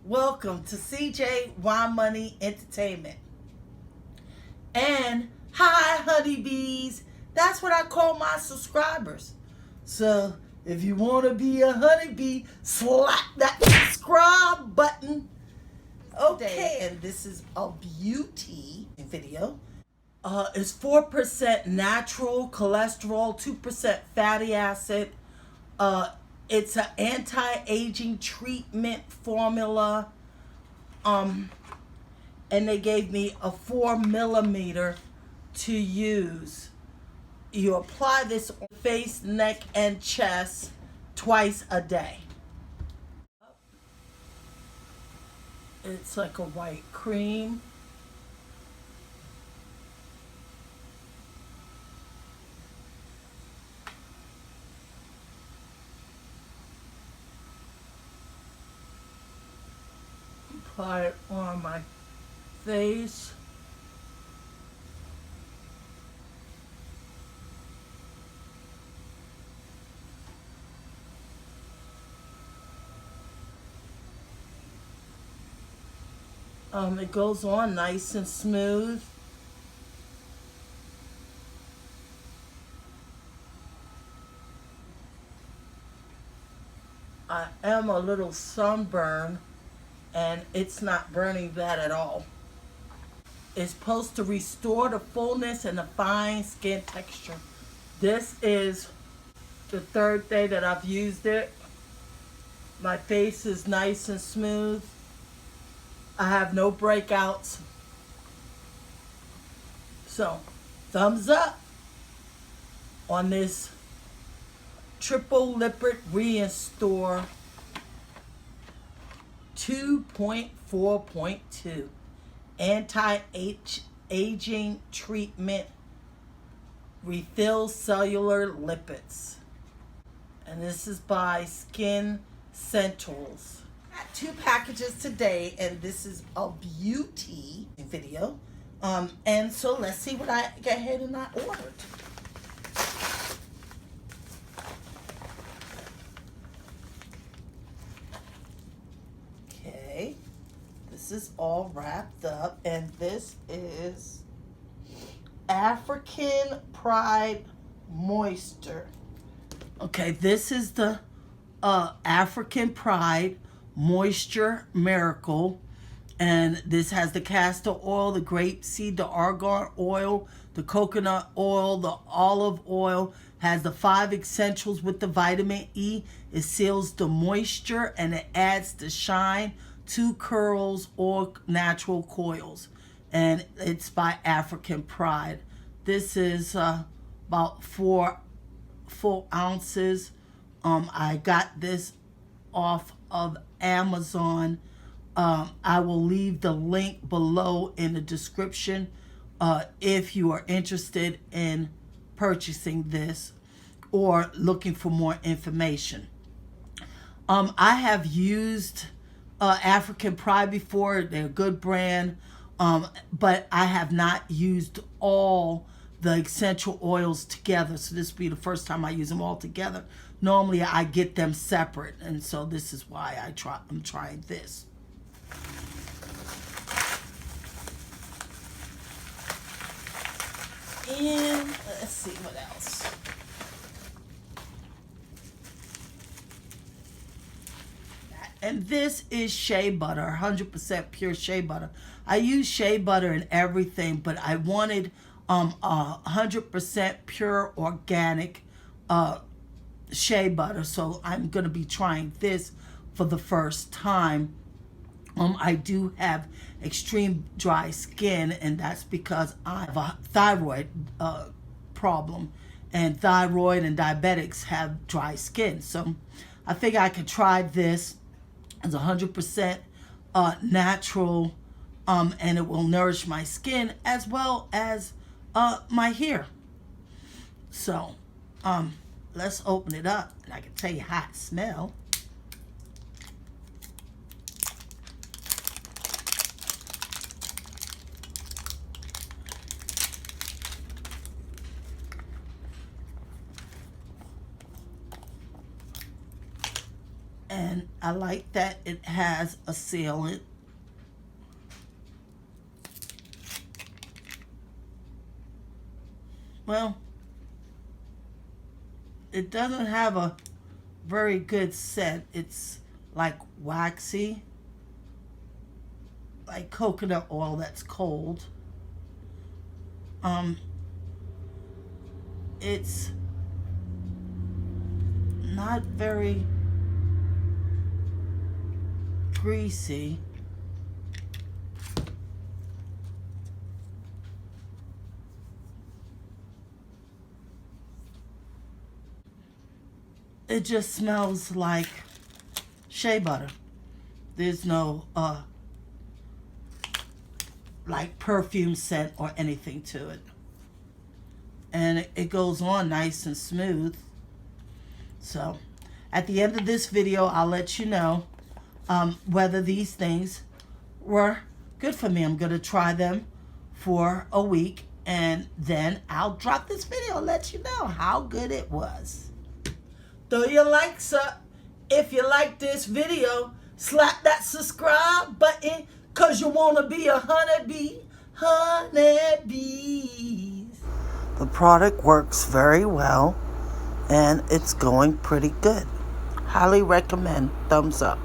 Welcome to CJ Wine Money Entertainment. And hi, honeybees. That's what I call my subscribers. So if you want to be a honeybee, slap that subscribe button. Okay, and this is a beauty video. It's 4% natural cholesterol, 2% fatty acid. It's an anti-aging treatment formula. And they gave me a 4mm to use. You apply this on face, neck, and chest twice a day. It's like a white cream. Apply it on my face. It goes on nice and smooth. I am a little sunburned, and it's not burning bad at all. It's supposed to restore the fullness and the fine skin texture. This is the third day that I've used it. My face is nice and smooth. I have no breakouts. So, thumbs up on this triple lipid restore 2.4.2 anti-aging treatment refill cellular lipids. And this is by Skin Centrals. I got 2 packages today, and this is a beauty video. And so let's see what I got ahead and I ordered. Okay, this is all wrapped up, and this is African Pride Moisture. Okay, this is the African Pride Moisture Miracle, and this has the castor oil, the grapeseed, the argan oil, the coconut oil, the olive oil. Has the 5 essentials with the vitamin E. It seals the moisture and it adds the shine, 2 curls or natural coils. And it's by African Pride. This is about 4 full ounces. I got this off of Amazon. I will leave the link below in the description if you are interested in purchasing this or looking for more information. I have used African Pride before. They're a good brand, but I have not used all the essential oils together, so this will be the first time I use them all together. Normally I get them separate, and so this is why I'm trying this. And let's see what else. And this is Shea Butter, 100% pure Shea Butter. I use Shea Butter in everything, but I wanted 100% pure organic Shea Butter, so I'm going to be trying this for the first time. I do have extreme dry skin, and that's because I have a thyroid problem, and thyroid and diabetics have dry skin. So I figure I could try this as 100% natural, and it will nourish my skin as well as my hair. So let's open it up, and I can tell you how it smells. And I like that it has a sealant. Well, it doesn't have a very good scent. It's like waxy, like coconut oil that's cold. It's not very greasy. It just smells like shea butter. There's no like perfume scent or anything to it. And it goes on nice and smooth. So at the end of this video, I'll let you know whether these things were good for me. I'm going to try them for a week, and then I'll drop this video and let you know how good it was. Throw your likes up. If you like this video, slap that subscribe button, because you want to be a honeybee. Honeybees. The product works very well, and it's going pretty good. Highly recommend. Thumbs up.